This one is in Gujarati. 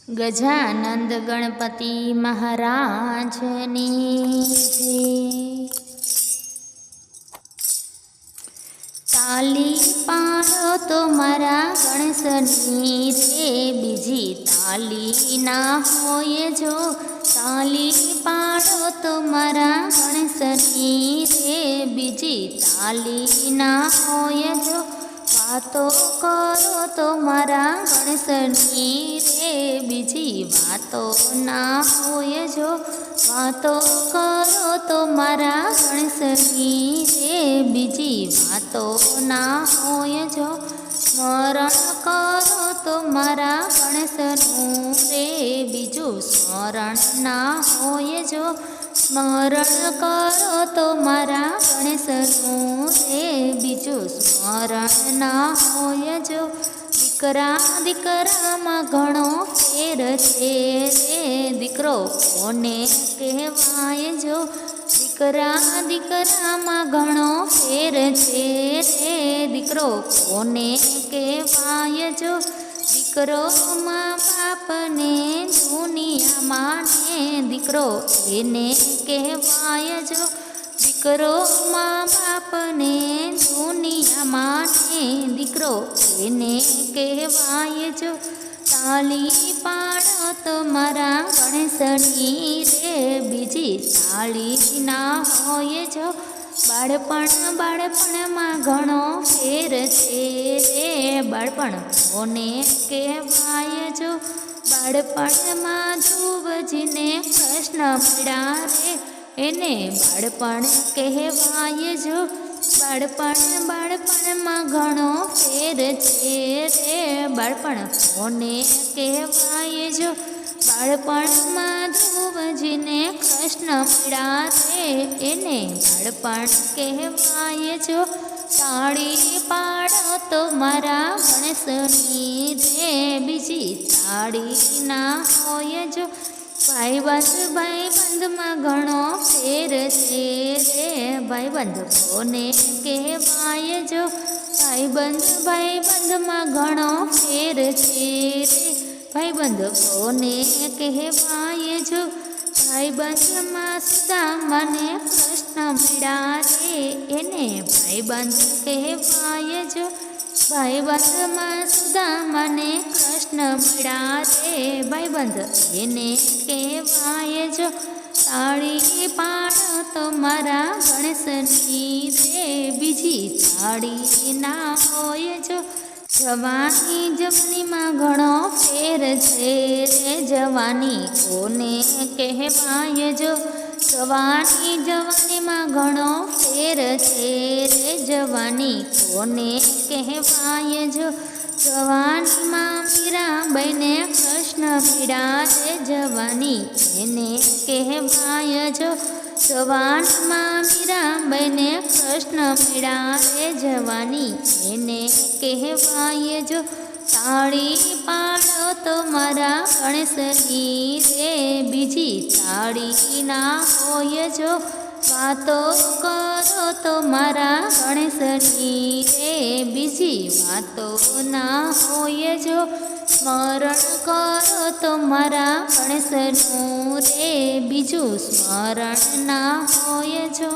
ગજાનંદ ગણપતિ મહારાજની જય। તાલી પાડો તો મારા ગણેશની રે, બીજી તાલી ના હોય જો। તાલી પાડો તો મારા ગણેશની રે, બીજી તાલી ના હોય જો। વાતો કરો તો મારા ગણેશની રે, બીજી વાતો ના હોય જો। વાતો કરો તો મારા ગણેશની રે, બીજી વાતો ના હોય જો। સ્મરણ કરો તો મારા ગણેશનું રે, બીજું સ્મરણ ના હોય જો। સ્મરણ કરો તો મારા ગણેશનું રે, બીજું સ્મરણ ના હોય જો। દીકરા દીકરામાં ઘણો ફેર છે રે, દીકરો કોને કહેવાય જો। દીકરા દીકરામાં ઘણો ફેર છે રે, દીકરો કોને કહેવાય જો। દીકરો મા બાપને દુનિયામાં ને, દીકરો એને કહેવાય જો। દીકરો મા બાપને દુનિયામાં ને, દીકરો એને કહેવાય જો। તાલી પાડો તો મારા ગણેશની રે, બીજી તાળી ના હોય જો। બાળપણમાં ઘણો ફેર છે રે, બાળપણ કોને કહેવાય જો। બાળપણમાં ધ્રુવજીને કૃષ્ણ મળ્યા રે, એને બાળપણ કહેવાય જો। બાળપણમાં ઘણો ફેર છે રે, બાળપણ કોને કહેવાય જો। બાળપણમાં ધ્રુવજીને કૃષ્ણ મળ્યા રે, એને બાળપણ કહેવાય જો। તાળી પાડો તો મારા ગણેશની રે, બીજી તાળી ના હોય જો। ભાઈબંધમાં ઘણો ફેર છે રે, ભાઈબંધ કોને કહેવાય જો। ભાઈબંધમાં ઘણો ફેર છે રે, ભાઈબંધ કોને કહેવાય જો। ભાઈબંધમાં સુદામાને કૃષ્ણ મળ્યા રે, એને ભાઈબંધ કહેવાય જો। ભાઈબંધમાં સુદામાને કૃષ્ણ મળ્યા રે, ભાઈબંધ એને કહેવાય જો। તાળી પાડો તો મારા ગણેશની રે, બીજી તાળી ના હોય જો। જવાનીમાં ઘણો ફેર છે રે, જવાની કોને કહેવાય જો। જવાનીમાં ઘણો ફેર છે રે, જવાની કોને કહેવાય જો। જવાનીમાં મીરાબાઈને કૃષ્ણ મળ્યા રે, જવાની એને કહેવાય જો। જવાનીમાં મીરાબાઈને કૃષ્ણ મળ્યા રે, જવાની એને કહેવાય જો। તાળી પાડો તો મારા ગણેશની રે, બીજી તાળી ના હોય જો। વાતો કરો તો મારા ગણેશની રે, બીજી વાતો ના હોય જો। સ્મરણ કરો તો મારા ગણેશનું રે, બીજું સ્મરણ ના હોય જો।